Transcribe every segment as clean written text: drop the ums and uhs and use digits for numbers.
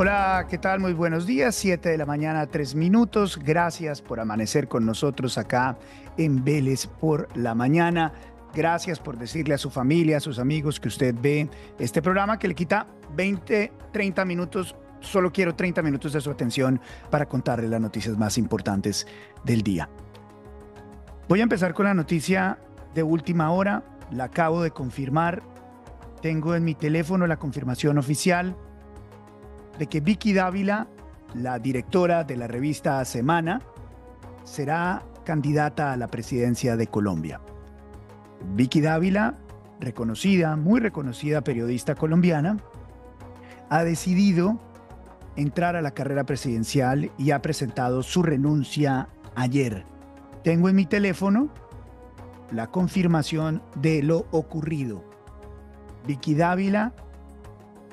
Hola, ¿qué tal? Muy buenos días, 7 de la mañana, 3 minutos. Gracias por amanecer con nosotros acá en Vélez por la mañana. Gracias por decirle a su familia, a sus amigos que usted ve este programa que le quita 20, 30 minutos. Solo quiero 30 minutos de su atención para contarle las noticias más importantes del día. Voy a empezar con la noticia de última hora. La acabo de confirmar. Tengo en mi teléfono la confirmación oficial de que Vicky Dávila, la directora de la revista Semana, será candidata a la presidencia de Colombia. Vicky Dávila, reconocida, muy reconocida periodista colombiana, ha decidido entrar a la carrera presidencial y ha presentado su renuncia ayer. Tengo en mi teléfono la confirmación de lo ocurrido. Vicky Dávila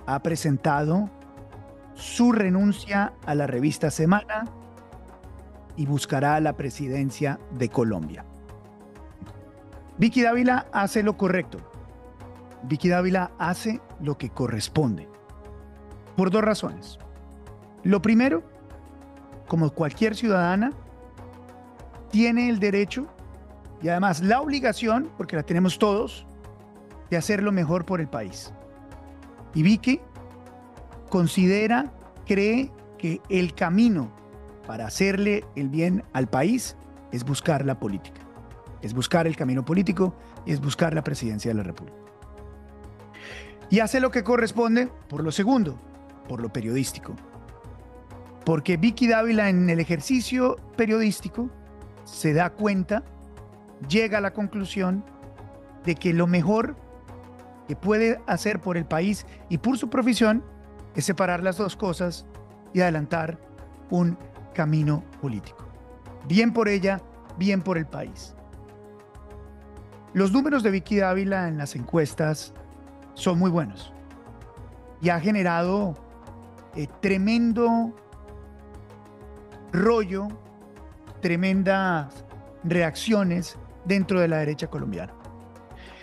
ha presentado su renuncia a la revista Semana y buscará la presidencia de Colombia. Vicky Dávila hace lo correcto. Vicky Dávila hace lo que corresponde. Por dos razones. Lo primero, como cualquier ciudadana, tiene el derecho y además la obligación, porque la tenemos todos, de hacer lo mejor por el país. Y Vicky cree que el camino para hacerle el bien al país es buscar la política, es buscar el camino político y es buscar la presidencia de la República. Y hace lo que corresponde por lo segundo, por lo periodístico. Porque Vicky Dávila en el ejercicio periodístico se da cuenta, llega a la conclusión de que lo mejor que puede hacer por el país y por su profesión es separar las dos cosas y adelantar un camino político. Bien por ella, bien por el país. Los números de Vicky Dávila en las encuestas son muy buenos y ha generado tremendo rollo, tremendas reacciones dentro de la derecha colombiana.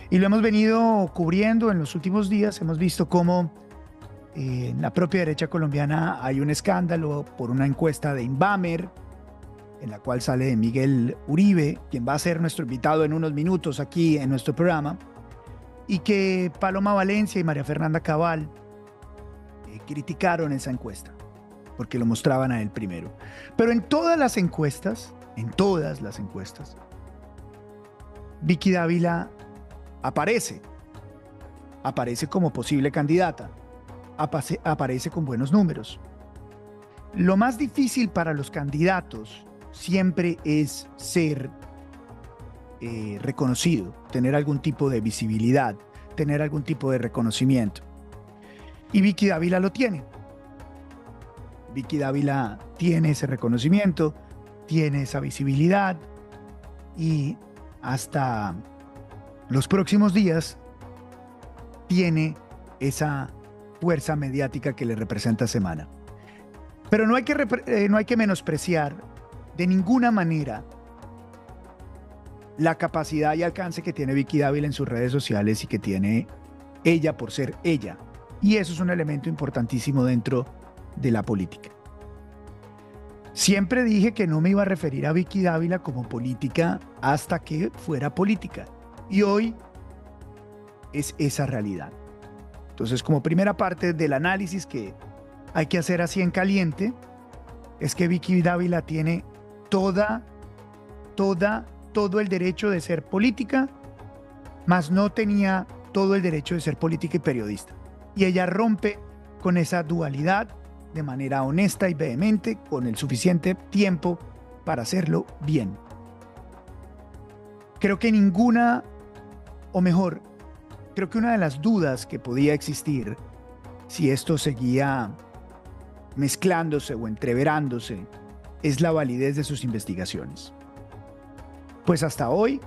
Y lo hemos venido cubriendo en los últimos días. Hemos visto cómo en la propia derecha colombiana hay un escándalo por una encuesta de Inbamer, en la cual sale Miguel Uribe, quien va a ser nuestro invitado en unos minutos aquí en nuestro programa, y que Paloma Valencia y María Fernanda Cabal criticaron esa encuesta, porque lo mostraban a él primero. Pero en todas las encuestas, Vicky Dávila aparece como posible candidata. Aparece con buenos números. Lo más difícil para los candidatos siempre es ser reconocido, tener algún tipo de visibilidad, tener algún tipo de reconocimiento. Y Vicky Dávila lo tiene. Vicky Dávila tiene ese reconocimiento, tiene esa visibilidad y hasta los próximos días tiene esa fuerza mediática que le representa Semana. Pero no hay que menospreciar de ninguna manera la capacidad y alcance que tiene Vicky Dávila en sus redes sociales y que tiene ella por ser ella. Y eso es un elemento importantísimo dentro de la política. Siempre dije que no me iba a referir a Vicky Dávila como política hasta que fuera política. Y hoy es esa realidad. Entonces, como primera parte del análisis que hay que hacer así en caliente, es que Vicky Dávila tiene todo el derecho de ser política, mas no tenía todo el derecho de ser política y periodista. Y ella rompe con esa dualidad de manera honesta y vehemente, con el suficiente tiempo para hacerlo bien. Creo que creo que una de las dudas que podía existir si esto seguía mezclándose o entreverándose es la validez de sus investigaciones. Pues hasta hoy,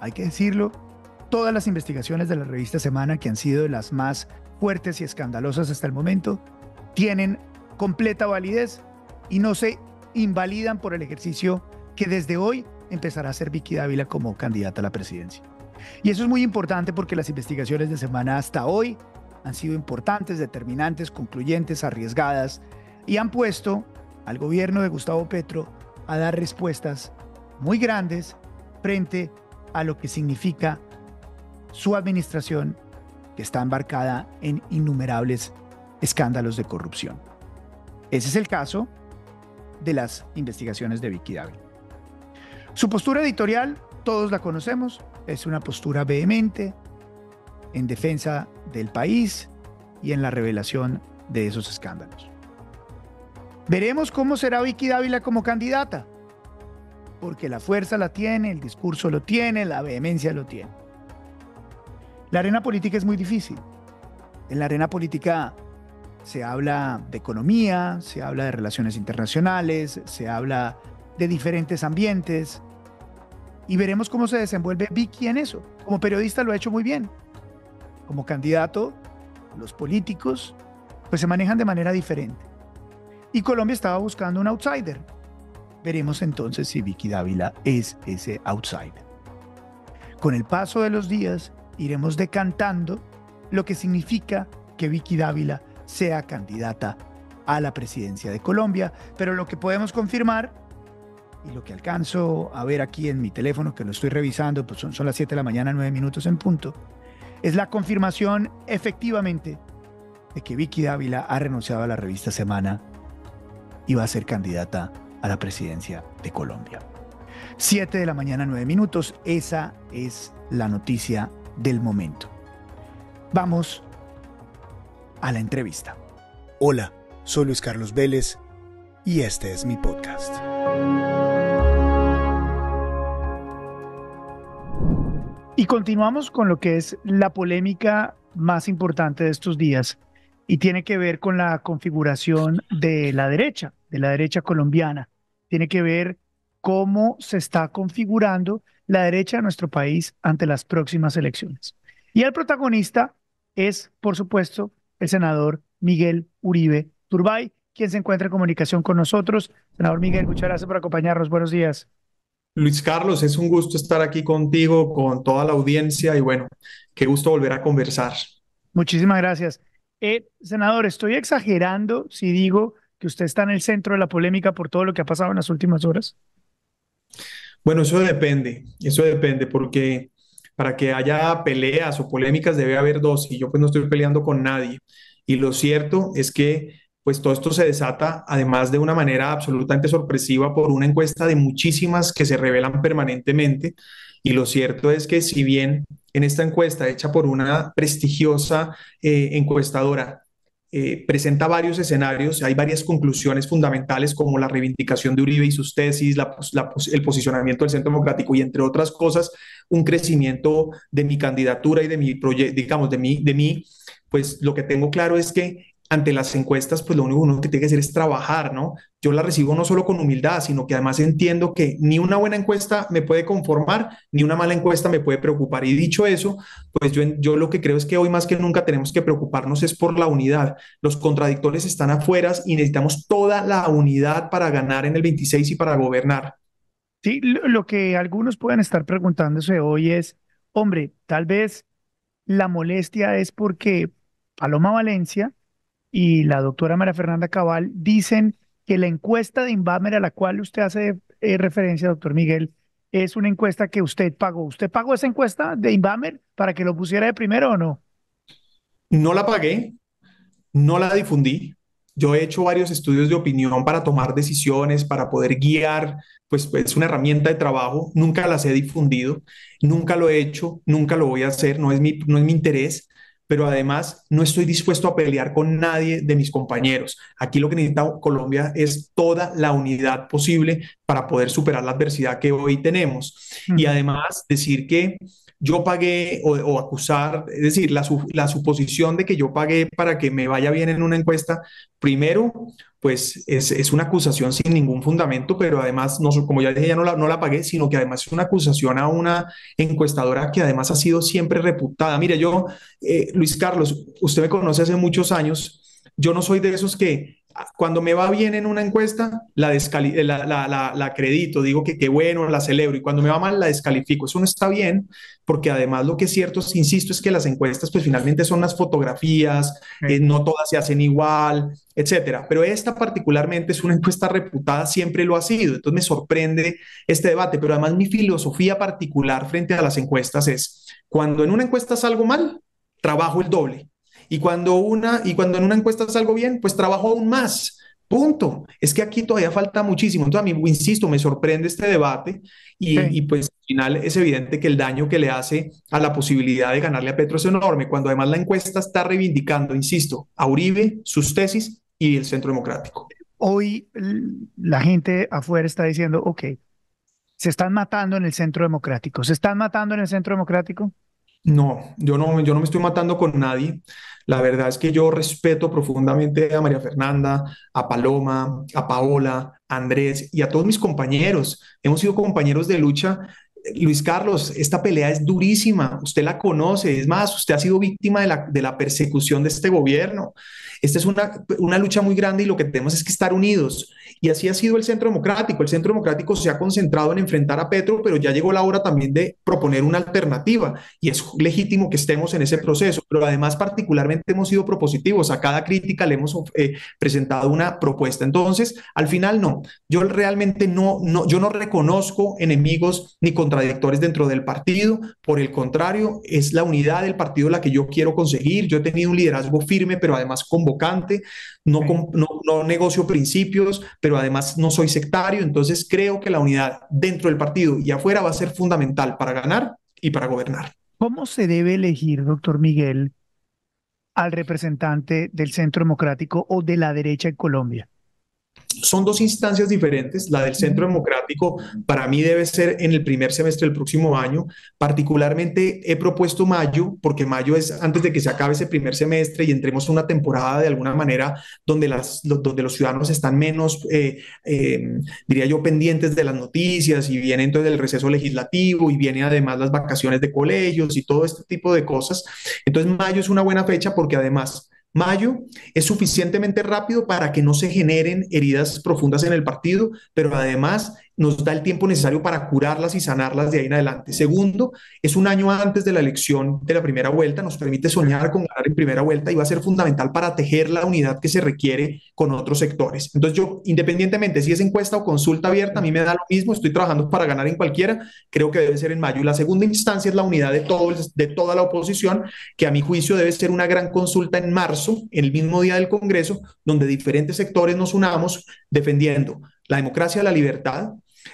hay que decirlo, todas las investigaciones de la revista Semana, que han sido de las más fuertes y escandalosas hasta el momento, tienen completa validez y no se invalidan por el ejercicio que desde hoy empezará a hacer Vicky Dávila como candidata a la presidencia. Y eso es muy importante porque las investigaciones de Semana hasta hoy han sido importantes, determinantes, concluyentes, arriesgadas, y han puesto al gobierno de Gustavo Petro a dar respuestas muy grandes frente a lo que significa su administración, que está embarcada en innumerables escándalos de corrupción. Ese es el caso de las investigaciones de Vicky Dávila. Su postura editorial, todos la conocemos, es una postura vehemente en defensa del país y en la revelación de esos escándalos. Veremos cómo será Vicky Dávila como candidata, porque la fuerza la tiene, el discurso lo tiene, la vehemencia lo tiene. La arena política es muy difícil. En la arena política se habla de economía, se habla de relaciones internacionales, se habla de diferentes ambientes y veremos cómo se desenvuelve Vicky en eso. Como periodista lo ha hecho muy bien. Como candidato, los políticos pues se manejan de manera diferente. Y Colombia estaba buscando un outsider. Veremos entonces si Vicky Dávila es ese outsider. Con el paso de los días iremos decantando lo que significa que Vicky Dávila sea candidata a la presidencia de Colombia, pero lo que podemos confirmar y lo que alcanzo a ver aquí en mi teléfono, que lo estoy revisando, pues son las 7 de la mañana, 9 minutos en punto, es la confirmación efectivamente de que Vicky Dávila ha renunciado a la revista Semana y va a ser candidata a la presidencia de Colombia. 7 de la mañana, 9 minutos, esa es la noticia del momento. Vamos a la entrevista. Hola, soy Luis Carlos Vélez y este es mi podcast. Y continuamos con lo que es la polémica más importante de estos días y tiene que ver con la configuración de la derecha colombiana. Tiene que ver cómo se está configurando la derecha de nuestro país ante las próximas elecciones. Y el protagonista es, por supuesto, el senador Miguel Uribe Turbay, quien se encuentra en comunicación con nosotros. Senador Miguel, muchas gracias por acompañarnos. Buenos días. Luis Carlos, es un gusto estar aquí contigo, con toda la audiencia y bueno, qué gusto volver a conversar. Muchísimas gracias. Senador, ¿estoy exagerando si digo que usted está en el centro de la polémica por todo lo que ha pasado en las últimas horas? Bueno, eso depende porque para que haya peleas o polémicas debe haber dos y yo pues no estoy peleando con nadie. Y lo cierto es que pues todo esto se desata además de una manera absolutamente sorpresiva por una encuesta de muchísimas que se revelan permanentemente. Y lo cierto es que si bien en esta encuesta hecha por una prestigiosa encuestadora presenta varios escenarios, hay varias conclusiones fundamentales como la reivindicación de Uribe y sus tesis, el posicionamiento del Centro Democrático y entre otras cosas, un crecimiento de mi candidatura y de mi proyecto, digamos, de mí, pues lo que tengo claro es que ante las encuestas, pues lo único que uno que tiene que hacer es trabajar, ¿no? Yo la recibo no solo con humildad, sino que además entiendo que ni una buena encuesta me puede conformar, ni una mala encuesta me puede preocupar. Y dicho eso, pues yo lo que creo es que hoy más que nunca tenemos que preocuparnos es por la unidad. Los contradictores están afuera y necesitamos toda la unidad para ganar en el 26 y para gobernar. Sí, lo que algunos pueden estar preguntándose hoy es, hombre, tal vez la molestia es porque Paloma Valencia y la doctora María Fernanda Cabal dicen que la encuesta de Inbamer a la cual usted hace referencia, doctor Miguel, es una encuesta que usted pagó. ¿Usted pagó esa encuesta de Inbamer para que lo pusiera de primero o no? No la pagué, no la difundí. Yo he hecho varios estudios de opinión para tomar decisiones, para poder guiar, pues es una herramienta de trabajo. Nunca las he difundido, nunca lo he hecho, nunca lo voy a hacer, no es mi interés, pero además no estoy dispuesto a pelear con nadie de mis compañeros. Aquí lo que necesita Colombia es toda la unidad posible para poder superar la adversidad que hoy tenemos. Y además decir que yo pagué o acusar, es decir, la suposición de que yo pagué para que me vaya bien en una encuesta, primero, pues es una acusación sin ningún fundamento, pero además, no, como ya dije, ya no la pagué, sino que además es una acusación a una encuestadora que además ha sido siempre reputada. Mire, Luis Carlos, usted me conoce hace muchos años, yo no soy de esos que cuando me va bien en una encuesta, la acredito, digo que qué bueno, la celebro, y cuando me va mal, la descalifico. Eso no está bien, porque además lo que es cierto, insisto, es que las encuestas, pues finalmente son las fotografías, no todas se hacen igual, etcétera. Pero esta particularmente es una encuesta reputada, siempre lo ha sido. Entonces me sorprende este debate, pero además mi filosofía particular frente a las encuestas es, cuando en una encuesta salgo mal, trabajo el doble. Y cuando en una encuesta salgo bien, pues trabajo aún más. Punto. Es que aquí todavía falta muchísimo. Entonces, a mí, insisto, me sorprende este debate y Sí. pues al final es evidente que el daño que le hace a la posibilidad de ganarle a Petro es enorme, cuando además la encuesta está reivindicando, insisto, a Uribe, sus tesis y el Centro Democrático. Hoy la gente afuera está diciendo, ok, se están matando en el centro democrático. ¿Se están matando en el centro democrático? No, yo no me estoy matando con nadie. La verdad es que yo respeto profundamente a María Fernanda, a Paloma, a Paola, a Andrés y a todos mis compañeros. Hemos sido compañeros de lucha. Luis Carlos, esta pelea es durísima. Usted la conoce. Es más, usted ha sido víctima de la persecución de este gobierno. Esta es una lucha muy grande y lo que tenemos es que estar unidos. Y así ha sido el Centro Democrático. El Centro Democrático se ha concentrado en enfrentar a Petro, pero ya llegó la hora también de proponer una alternativa y es legítimo que estemos en ese proceso, pero además particularmente hemos sido propositivos, a cada crítica le hemos presentado una propuesta. Entonces, al final no, yo realmente yo no reconozco enemigos ni contradictores dentro del partido, por el contrario, es la unidad del partido la que yo quiero conseguir. Yo he tenido un liderazgo firme, pero además convocante, no negocio principios, pero además no soy sectario, entonces creo que la unidad dentro del partido y afuera va a ser fundamental para ganar y para gobernar. ¿Cómo se debe elegir, doctor Miguel, al representante del centro democrático o de la derecha en Colombia? Son dos instancias diferentes. La del Centro Democrático para mí debe ser en el primer semestre del próximo año. Particularmente he propuesto mayo, porque mayo es antes de que se acabe ese primer semestre y entremos a una temporada de alguna manera donde los ciudadanos están menos, diría yo, pendientes de las noticias y viene entonces el receso legislativo y viene además las vacaciones de colegios y todo este tipo de cosas. Entonces mayo es una buena fecha porque además mayo es suficientemente rápido para que no se generen heridas profundas en el partido, pero además nos da el tiempo necesario para curarlas y sanarlas de ahí en adelante. Segundo, es un año antes de la elección de la primera vuelta, nos permite soñar con ganar en primera vuelta y va a ser fundamental para tejer la unidad que se requiere con otros sectores. Entonces yo, independientemente si es encuesta o consulta abierta, a mí me da lo mismo, estoy trabajando para ganar en cualquiera, creo que debe ser en mayo. Y la segunda instancia es la unidad de toda la oposición, que a mi juicio debe ser una gran consulta en marzo, el mismo día del Congreso, donde diferentes sectores nos unamos defendiendo la democracia, la libertad,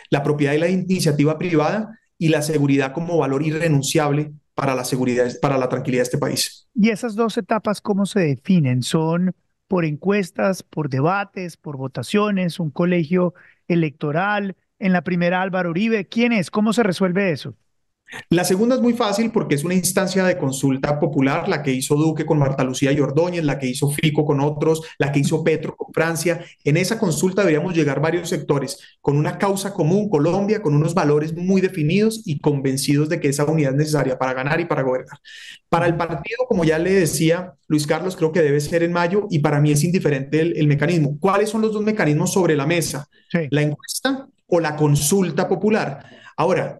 la propiedad y la iniciativa privada y la seguridad como valor irrenunciable para la seguridad, para la tranquilidad de este país. ¿Y esas dos etapas cómo se definen? ¿Son por encuestas, por debates, por votaciones, un colegio electoral? En la primera Álvaro Uribe, ¿quién es? ¿Cómo se resuelve eso? La segunda es muy fácil porque es una instancia de consulta popular, la que hizo Duque con Marta Lucía y Ordóñez, la que hizo Fico con otros, la que hizo Petro con Francia. En esa consulta deberíamos llegar varios sectores con una causa común, Colombia, con unos valores muy definidos y convencidos de que esa unidad es necesaria para ganar y para gobernar. Para el partido, como ya le decía Luis Carlos, creo que debe ser en mayo y para mí es indiferente el mecanismo. ¿Cuáles son los dos mecanismos sobre la mesa? Sí. ¿La encuesta o la consulta popular? Ahora,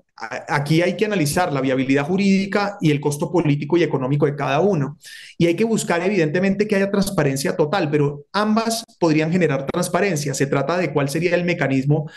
aquí hay que analizar la viabilidad jurídica y el costo político y económico de cada uno. Y hay que buscar, evidentemente, que haya transparencia total, pero ambas podrían generar transparencia. Se trata de cuál sería el mecanismo,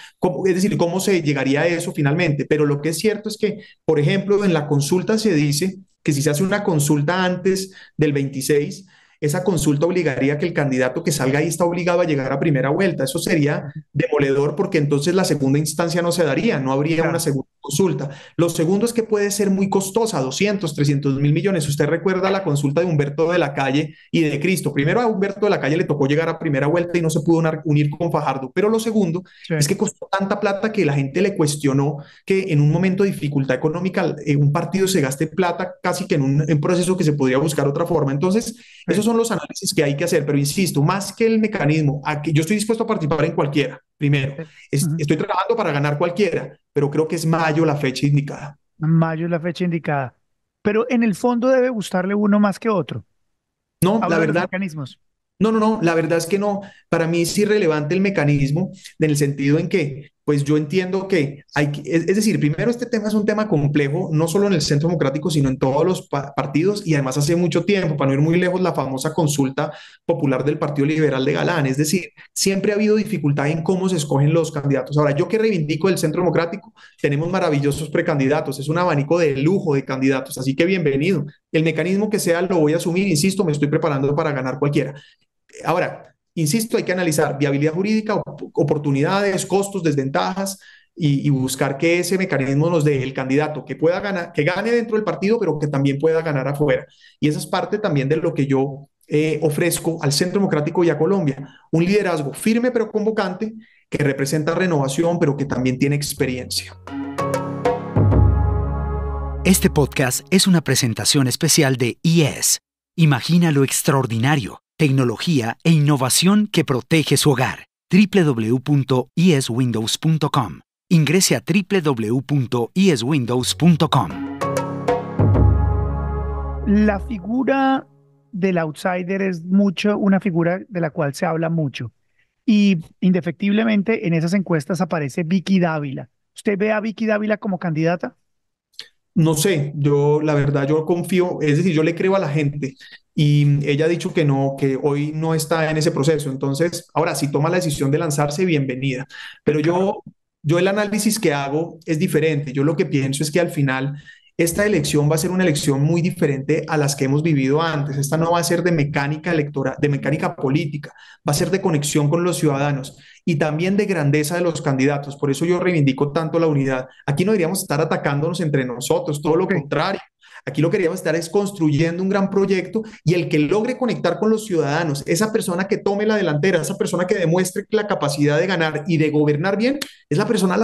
es decir, cómo se llegaría a eso finalmente. Pero lo que es cierto es que, por ejemplo, en la consulta se dice que si se hace una consulta antes del 26, esa consulta obligaría a que el candidato que salga ahí está obligado a llegar a primera vuelta. Eso sería demoledor porque entonces la segunda instancia no se daría, no habría una Claro. segunda consulta. Lo segundo es que puede ser muy costosa, 200, 300 mil millones. Usted recuerda la consulta de Humberto de la Calle y de Cristo. Primero a Humberto de la Calle le tocó llegar a primera vuelta y no se pudo unir con Fajardo. Pero lo segundo Sí. es que costó tanta plata que la gente le cuestionó que en un momento de dificultad económica un partido se gaste plata casi que en un proceso que se podría buscar otra forma. Entonces, esos Sí. son los análisis que hay que hacer. Pero insisto, más que el mecanismo, yo estoy dispuesto a participar en cualquiera. Primero, Sí. Ujú. estoy trabajando para ganar cualquiera, pero creo que es mayo la fecha indicada. Mayo es la fecha indicada. Pero en el fondo debe gustarle uno más que otro. No, la Hablo de los verdad, mecanismos. No, no, no, la verdad es que no. Para mí es irrelevante el mecanismo en el sentido en que, pues yo entiendo que es decir, primero este tema es un tema complejo, no solo en el Centro Democrático, sino en todos los partidos y además hace mucho tiempo, para no ir muy lejos, la famosa consulta popular del Partido Liberal de Galán. Es decir, siempre ha habido dificultad en cómo se escogen los candidatos. Ahora, yo que reivindico el Centro Democrático, tenemos maravillosos precandidatos, es un abanico de lujo de candidatos, así que bienvenido. El mecanismo que sea lo voy a asumir, insisto, me estoy preparando para ganar cualquiera. Ahora, insisto, hay que analizar viabilidad jurídica, oportunidades, costos, desventajas y buscar que ese mecanismo nos dé el candidato que pueda ganar, que gane dentro del partido, pero que también pueda ganar afuera. Y esa es parte también de lo que yo ofrezco al Centro Democrático y a Colombia. Un liderazgo firme pero convocante que representa renovación, pero que también tiene experiencia. Este podcast es una presentación especial de IES. Imagina lo extraordinario, tecnología e innovación que protege su hogar. www.ieswindows.com. Ingrese a www.ieswindows.com. La figura del outsider es mucho una figura de la cual se habla mucho. Y indefectiblemente en esas encuestas aparece Vicky Dávila. ¿Usted ve a Vicky Dávila como candidata? No sé, yo la verdad yo confío, es decir, yo le creo a la gente y ella ha dicho que no, que hoy no está en ese proceso. Entonces, ahora si toma la decisión de lanzarse, bienvenida. Pero Claro. yo el análisis que hago es diferente. Yo lo que pienso es que al final esta elección va a ser una elección muy diferente a las que hemos vivido antes. Esta no va a ser de mecánica electoral, de mecánica política, va a ser de conexión con los ciudadanos y también de grandeza de los candidatos. Por eso yo reivindico tanto la unidad. Aquí no deberíamos estar atacándonos entre nosotros, todo lo Sí. contrario. Aquí lo que queríamos estar es construyendo un gran proyecto y el que logre conectar con los ciudadanos, esa persona que tome la delantera, esa persona que demuestre la capacidad de ganar y de gobernar bien, es la persona a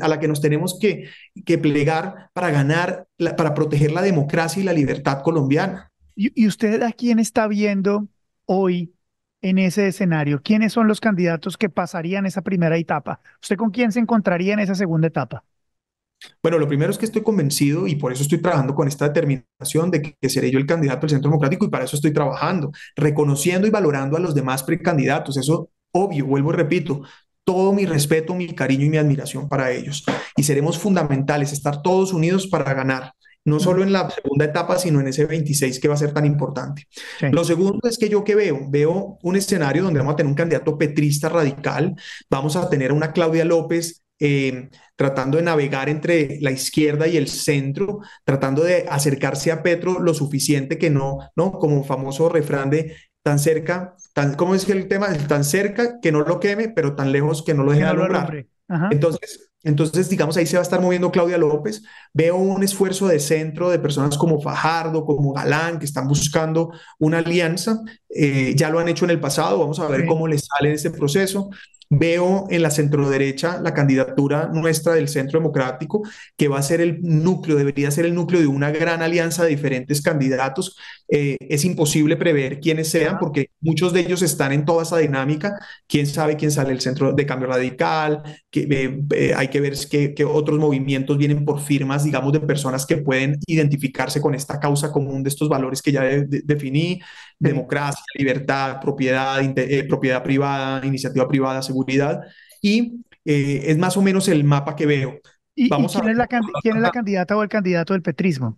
la que nos tenemos que plegar para ganar, para proteger la democracia y la libertad colombiana. ¿Y usted a quién está viendo hoy en ese escenario? ¿Quiénes son los candidatos que pasarían esa primera etapa? ¿Usted con quién se encontraría en esa segunda etapa? Bueno, lo primero es que estoy convencido y por eso estoy trabajando con esta determinación de que seré yo el candidato del Centro Democrático y para eso estoy trabajando, reconociendo y valorando a los demás precandidatos. Eso, obvio, vuelvo y repito, todo mi respeto, mi cariño y mi admiración para ellos. Y seremos fundamentales, estar todos unidos para ganar, no Ujú. solo en la segunda etapa, sino en ese 26 que va a ser tan importante. Sí. Lo segundo es que yo que veo un escenario donde vamos a tener un candidato petrista radical, vamos a tener a una Claudia López tratando de navegar entre la izquierda y el centro, tratando de acercarse a Petro lo suficiente que no, ¿no? Como famoso refrán de tan cerca, ¿cómo es que el tema? Tan cerca que no lo queme, pero tan lejos que no lo Que deje de no lo alumbrar. alumbre. Ajá. Entonces, digamos, ahí se va a estar moviendo Claudia López. Veo un esfuerzo de centro de personas como Fajardo, como Galán, que están buscando una alianza. Ya lo han hecho en el pasado, vamos a ver Sí. cómo les sale en este proceso. Veo en la centroderecha la candidatura nuestra del Centro Democrático, que va a ser el núcleo, debería ser el núcleo de una gran alianza de diferentes candidatos. Es imposible prever quiénes sean Ajá. porque muchos de ellos están en toda esa dinámica. ¿Quién sabe quién sale del Centro de Cambio Radical? Hay que ver que otros movimientos vienen por firmas, digamos, de personas que pueden identificarse con esta causa común de estos valores que ya definí: Sí. democracia, libertad, propiedad, propiedad privada, iniciativa privada, seguridad. Y es más o menos el mapa que veo. ¿Y Vamos a quién es quién es la candidata o el candidato del petrismo?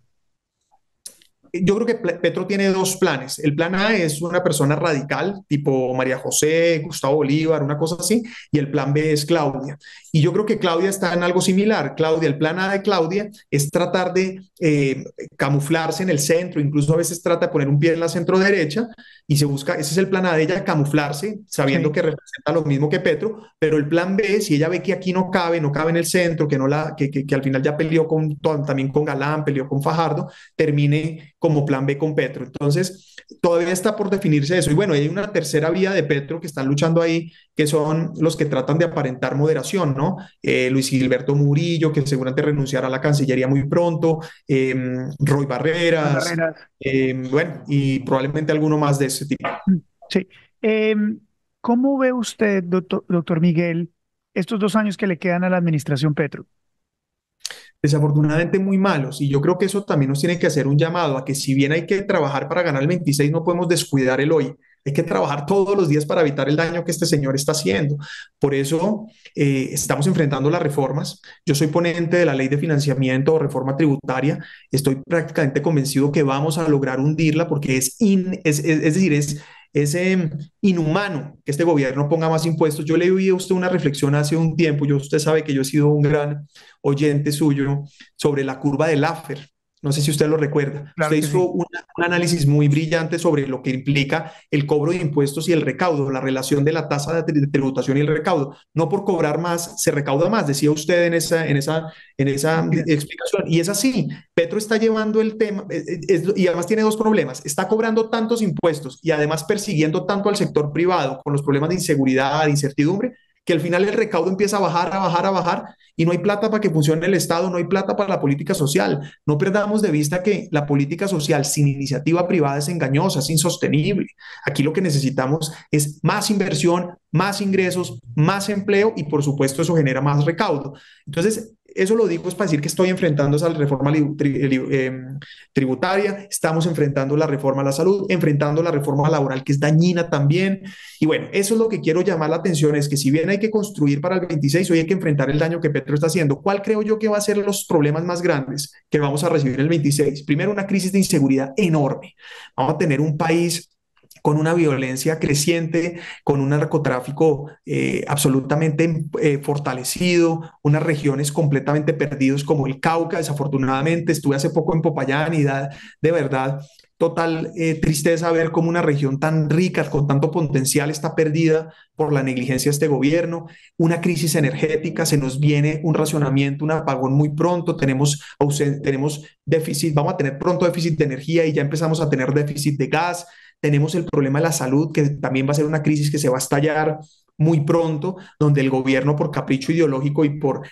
Yo creo que Petro tiene dos planes. El plan A es una persona radical, tipo María José, Gustavo Bolívar, una cosa así, y el plan B es Claudia. Y yo creo que Claudia está en algo similar. Claudia, el plan A de Claudia es tratar de camuflarse en el centro, incluso a veces trata de poner un pie en la centro derecha y se busca, ese es el plan A de ella, camuflarse, sabiendo Sí. que representa lo mismo que Petro, pero el plan B, si ella ve que aquí no cabe en el centro, que, no la, que al final ya peleó también con Galán, peleó con Fajardo, termine como plan B con Petro. Entonces, todavía está por definirse eso. Y bueno, hay una tercera vía de Petro que están luchando ahí, que son los que tratan de aparentar moderación, ¿no? Luis Gilberto Murillo, que seguramente renunciará a la Cancillería muy pronto, Roy Las Barreras, barreras. bueno, y probablemente alguno más de ese tipo. Mm. Sí. Em, ¿Cómo ve usted, doctor Miguel, estos 2 años que le quedan a la administración Petro? Desafortunadamente muy malos. Y yo creo que eso también nos tiene que hacer un llamado a que si bien hay que trabajar para ganar el 26, no podemos descuidar el hoy. Hay que trabajar todos los días para evitar el daño que este señor está haciendo. Por eso estamos enfrentando las reformas. Yo soy ponente de la ley de financiamiento o reforma tributaria. Estoy prácticamente convencido que vamos a lograr hundirla porque es decir, es inhumano que este gobierno ponga más impuestos. Yo le oí a usted una reflexión hace un tiempo, usted sabe que yo he sido un gran oyente suyo sobre la curva de Laffer. No sé si usted lo recuerda. Claro Usted que hizo sí. un análisis muy brillante sobre lo que implica el cobro de impuestos y el recaudo, la relación de la tasa de tributación y el recaudo. No por cobrar más se recauda más, decía usted en esa Mira, explicación. Y es así. Petro está llevando el tema, y además tiene dos problemas. Está cobrando tantos impuestos y además persiguiendo tanto al sector privado con los problemas de inseguridad, de incertidumbre, que al final el recaudo empieza a bajar, a bajar, a bajar, y no hay plata para que funcione el Estado, no hay plata para la política social. No perdamos de vista que la política social sin iniciativa privada es engañosa, es insostenible. Aquí lo que necesitamos es más inversión, más ingresos, más empleo y por supuesto eso genera más recaudo. Entonces, eso lo digo es para decir que estoy enfrentando esa reforma tributaria, estamos enfrentando la reforma a la salud, enfrentando la reforma laboral que es dañina también. Y bueno, eso es lo que quiero llamar la atención, es que si bien hay que construir para el 26, hoy hay que enfrentar el daño que Petro está haciendo. ¿Cuál creo yo que va a ser los problemas más grandes que vamos a recibir el 26? Primero, una crisis de inseguridad enorme. Vamos a tener un país con una violencia creciente, con un narcotráfico absolutamente fortalecido, unas regiones completamente perdidas como el Cauca, desafortunadamente. Estuve hace poco en Popayán y da de verdad total tristeza ver cómo una región tan rica, con tanto potencial, está perdida por la negligencia de este gobierno. Una crisis energética, se nos viene un racionamiento, un apagón muy pronto, tenemos déficit, vamos a tener pronto déficit de energía y ya empezamos a tener déficit de gas. Tenemos el problema de la salud, que también va a ser una crisis que se va a estallar muy pronto, donde el gobierno por capricho ideológico y por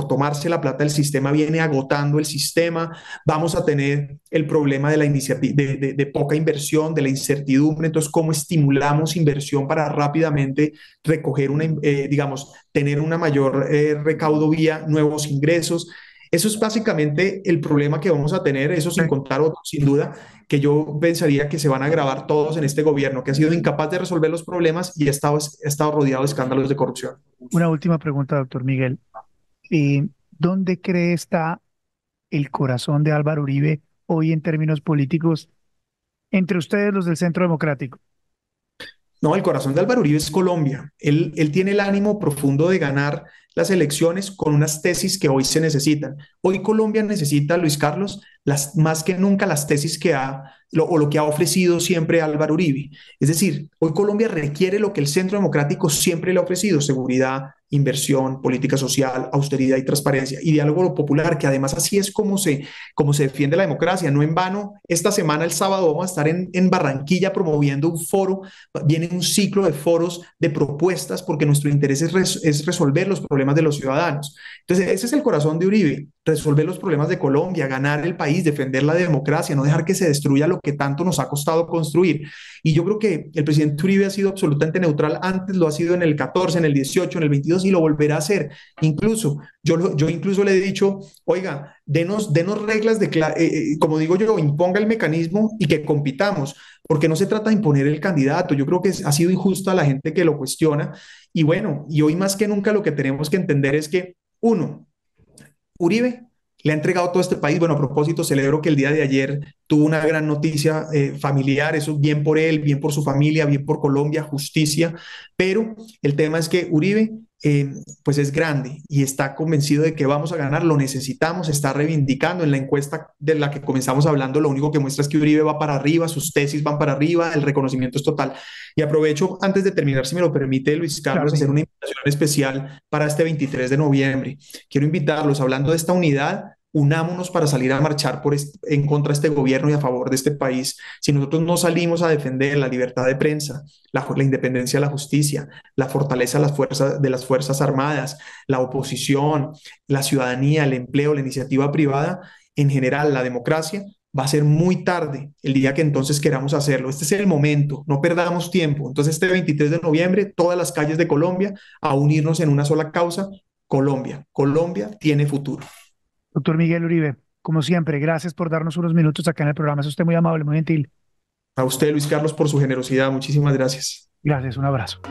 tomarse la plata del sistema viene agotando el sistema. Vamos a tener el problema de la iniciativa, de poca inversión, de la incertidumbre. Entonces, ¿cómo estimulamos inversión para rápidamente recoger digamos, tener una mayor recaudo vía nuevos ingresos? Eso es básicamente el problema que vamos a tener, eso sin contar otros, sin duda, que yo pensaría que se van a agravar todos en este gobierno, que ha sido incapaz de resolver los problemas y ha estado rodeado de escándalos de corrupción. una última pregunta, doctor Miguel. ¿Dónde cree está el corazón de Álvaro Uribe hoy en términos políticos entre ustedes, los del Centro Democrático? No, el corazón de Álvaro Uribe es Colombia. Él tiene el ánimo profundo de ganar las elecciones con unas tesis que hoy se necesitan. Hoy Colombia necesita, Luis Carlos, más que nunca las tesis o lo que ha ofrecido siempre Álvaro Uribe. Es decir, hoy Colombia requiere lo que el Centro Democrático siempre le ha ofrecido: seguridad, inversión, política social, austeridad y transparencia y diálogo popular, que además así es como se defiende la democracia. No en vano, esta semana, el sábado, vamos a estar en Barranquilla promoviendo un foro. Viene un ciclo de foros de propuestas porque nuestro interés es resolver los problemas de los ciudadanos. Entonces, ese es el corazón de Uribe: resolver los problemas de Colombia, ganar el país, defender la democracia, no dejar que se destruya lo que tanto nos ha costado construir. Y yo creo que el presidente Uribe ha sido absolutamente neutral antes, lo ha sido en el 14, en el 18, en el 22 y lo volverá a hacer. Incluso, yo incluso le he dicho: oiga, denos reglas como digo yo, imponga el mecanismo y que compitamos, porque no se trata de imponer el candidato. Yo creo que ha sido injusta la gente que lo cuestiona. Y bueno, y hoy más que nunca lo que tenemos que entender es que, uno, Uribe le ha entregado todo este país. Bueno, a propósito, celebro que el día de ayer tuvo una gran noticia familiar. Eso bien por él, bien por su familia, bien por Colombia, justicia. Pero el tema es que Uribe, pues es grande y está convencido de que vamos a ganar, lo necesitamos, está reivindicando. En la encuesta de la que comenzamos hablando, lo único que muestra es que Uribe va para arriba, sus tesis van para arriba, el reconocimiento es total. Y aprovecho, antes de terminar, si me lo permite, Luis Claro Carlos, que hacer sí. una invitación especial para este 23 de noviembre. Quiero invitarlos, hablando de esta unidad: unámonos para salir a marchar en contra de este gobierno y a favor de este país. Si nosotros no salimos a defender la libertad de prensa, la independencia de la justicia, la fortaleza de las fuerzas armadas, la oposición, la ciudadanía, el empleo, la iniciativa privada, en general la democracia, va a ser muy tarde el día que entonces queramos hacerlo. Este es el momento, no perdamos tiempo. Entonces, este 23 de noviembre, todas las calles de Colombia a unirnos en una sola causa: Colombia. Colombia tiene futuro. Doctor Miguel Uribe, como siempre, gracias por darnos unos minutos acá en el programa. Es usted muy amable, muy gentil. A usted, Luis Carlos, por su generosidad. Muchísimas gracias. Gracias, un abrazo.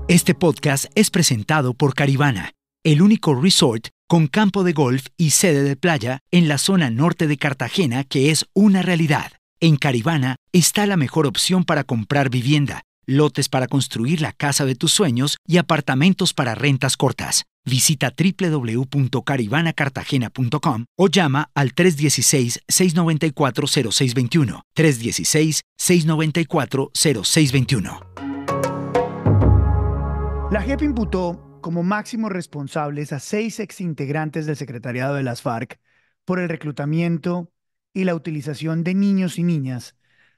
Este podcast es presentado por Caribana, el único resort con campo de golf y sede de playa en la zona norte de Cartagena que es una realidad. En Caribana está la mejor opción para comprar vivienda, lotes para construir la casa de tus sueños y apartamentos para rentas cortas. Visita www.caribanacartagena.com o llama al 316-694-0621. 316-694-0621. La JEP imputó como máximos responsables a 6 exintegrantes del secretariado de las FARC por el reclutamiento y la utilización de niños y niñas,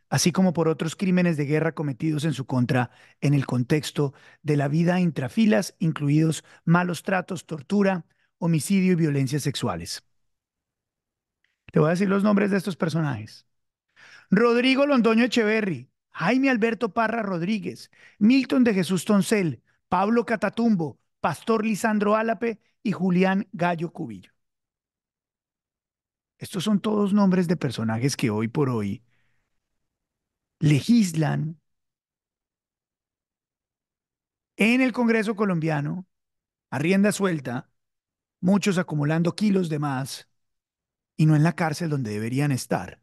así como por otros crímenes de guerra cometidos en su contra en el contexto de la vida intrafilas, incluidos malos tratos, tortura, homicidio y violencias sexuales. Te voy a decir los nombres de estos personajes. Rodrigo Londoño Echeverry, Jaime Alberto Parra Rodríguez, Milton de Jesús Toncel, Pablo Catatumbo, Pastor Lisandro Álape y Julián Gallo Cubillo. Estos son todos nombres de personajes que hoy por hoy legislan en el Congreso colombiano a rienda suelta, muchos acumulando kilos de más y no en la cárcel donde deberían estar.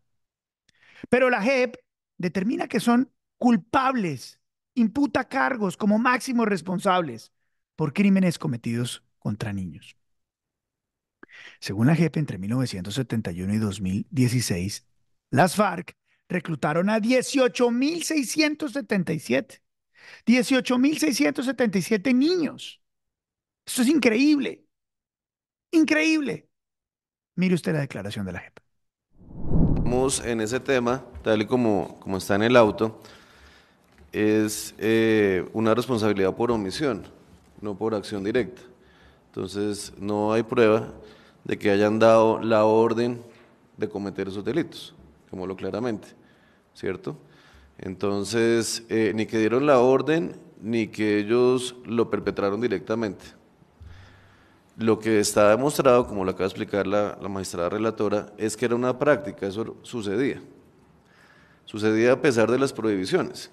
Pero la JEP determina que son culpables, imputa cargos como máximos responsables por crímenes cometidos contra niños. Según la JEP, entre 1971 y 2016, las FARC reclutaron a 18.677. 18.677 niños. Esto es increíble. Increíble. Mire usted la declaración de la JEP. En ese tema, tal y como está en el auto, es una responsabilidad por omisión, no por acción directa. Entonces, no hay prueba de que hayan dado la orden de cometer esos delitos, como lo claramente, ¿cierto? Entonces, ni que dieron la orden, ni que ellos lo perpetraron directamente. Lo que está demostrado, como lo acaba de explicar la magistrada relatora, es que era una práctica, eso sucedía. Sucedía a pesar de las prohibiciones.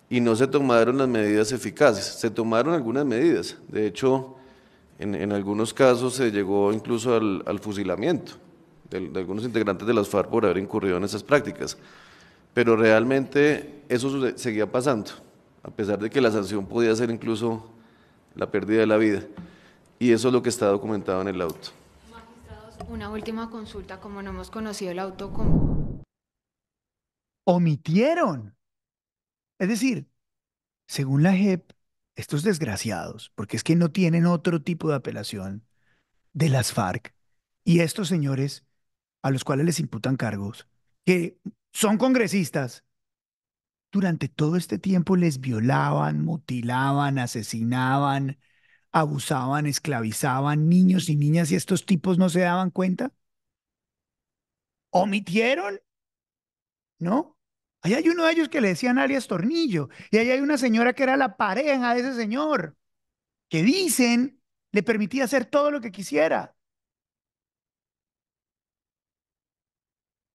Y no se tomaron las medidas eficaces, se tomaron algunas medidas. De hecho, en algunos casos se llegó incluso al fusilamiento de algunos integrantes de las FARC por haber incurrido en esas prácticas. Pero realmente eso seguía pasando, a pesar de que la sanción podía ser incluso la pérdida de la vida. Y eso es lo que está documentado en el auto. Magistrados, una última consulta, como no hemos conocido el auto. Omitieron. Es decir, según la JEP, estos desgraciados, porque es que no tienen otro tipo de apelación de las FARC, y estos señores a los cuales les imputan cargos, que son congresistas, durante todo este tiempo les violaban, mutilaban, asesinaban, abusaban, esclavizaban niños y niñas y estos tipos no se daban cuenta. ¿Omitieron? ¿No? Ahí hay uno de ellos que le decían alias Tornillo y ahí hay una señora que era la pareja de ese señor, que dicen le permitía hacer todo lo que quisiera.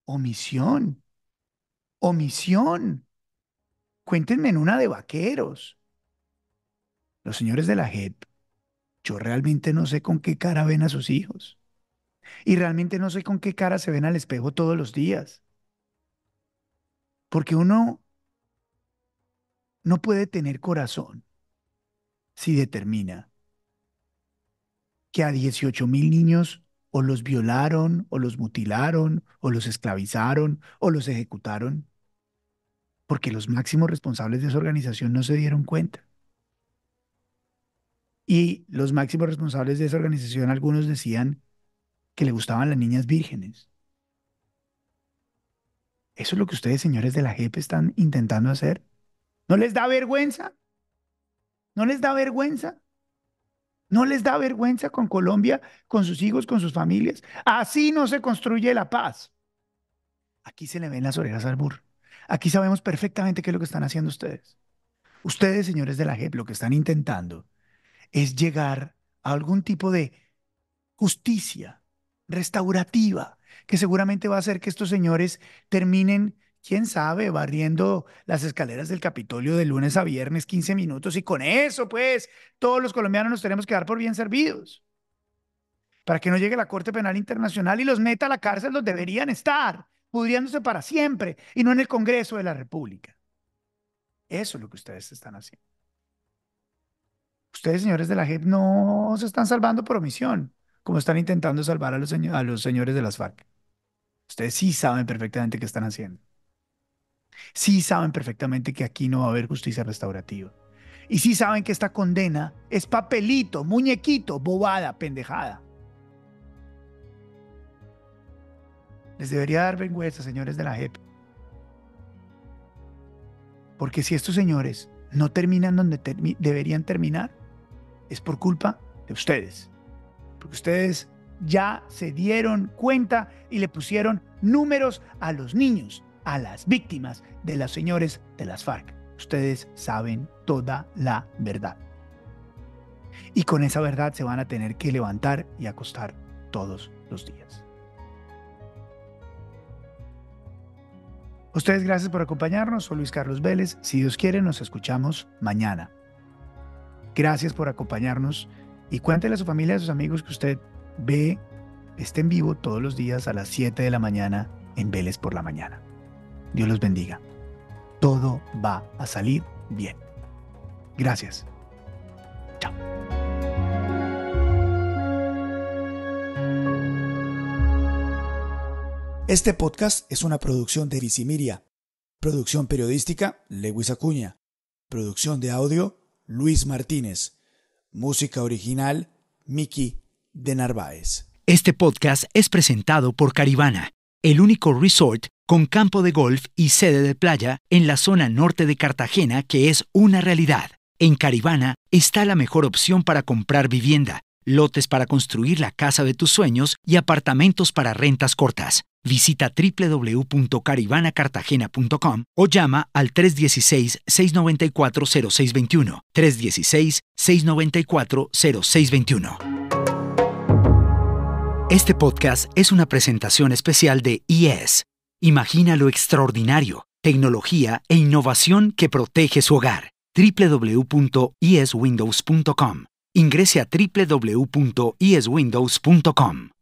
Omisión, omisión. Cuéntenme en una de vaqueros. Los señores de la JEP, yo realmente no sé con qué cara ven a sus hijos. Y realmente no sé con qué cara se ven al espejo todos los días. Porque uno no puede tener corazón si determina que a 18.000 niños o los violaron, o los mutilaron, o los esclavizaron, o los ejecutaron, porque los máximos responsables de esa organización no se dieron cuenta. Y los máximos responsables de esa organización, algunos decían que le gustaban las niñas vírgenes. ¿Eso es lo que ustedes, señores de la JEP, están intentando hacer? ¿No les da vergüenza? ¿No les da vergüenza? ¿No les da vergüenza con Colombia, con sus hijos, con sus familias? Así no se construye la paz. Aquí se le ven las orejas al burro. Aquí sabemos perfectamente qué es lo que están haciendo ustedes. Ustedes, señores de la JEP, lo que están intentando es llegar a algún tipo de justicia restaurativa, que seguramente va a hacer que estos señores terminen, quién sabe, barriendo las escaleras del Capitolio de lunes a viernes 15 minutos y con eso, pues, todos los colombianos nos tenemos que dar por bien servidos. Para que no llegue la Corte Penal Internacional y los meta a la cárcel donde deberían estar, pudriéndose para siempre y no en el Congreso de la República. Eso es lo que ustedes están haciendo. Ustedes, señores de la JEP, no se están salvando por omisión, como están intentando salvar a los señores de las FARC. Ustedes sí saben perfectamente qué están haciendo. Sí saben perfectamente que aquí no va a haber justicia restaurativa. Y sí saben que esta condena es papelito, muñequito, bobada, pendejada. Les debería dar vergüenza, señores de la JEP. Porque si estos señores no terminan donde deberían terminar, es por culpa de ustedes. Porque ustedes ya se dieron cuenta y le pusieron números a los niños, a las víctimas de los señores de las FARC. Ustedes saben toda la verdad. Y con esa verdad se van a tener que levantar y acostar todos los días. Ustedes, gracias por acompañarnos. Soy Luis Carlos Vélez. Si Dios quiere, nos escuchamos mañana. Gracias por acompañarnos y cuéntele a su familia, a sus amigos que usted ve este en vivo todos los días a las 7 de la mañana en Vélez por la Mañana. Dios los bendiga. Todo va a salir bien. Gracias. Chao. Este podcast es una producción de Visimiria. Producción periodística, Lewis Acuña. Producción de audio, Luis Martínez. Música original, Miki de Narváez. Este podcast es presentado por Caribana, el único resort con campo de golf y sede de playa en la zona norte de Cartagena que es una realidad. En Caribana está la mejor opción para comprar vivienda, lotes para construir la casa de tus sueños y apartamentos para rentas cortas. Visita www.caribanacartagena.com o llama al 316-694-0621. 316-694-0621. Este podcast es una presentación especial de IES. Imagina lo extraordinario, tecnología e innovación que protege su hogar. www.ieswindows.com. Ingrese a www.ieswindows.com.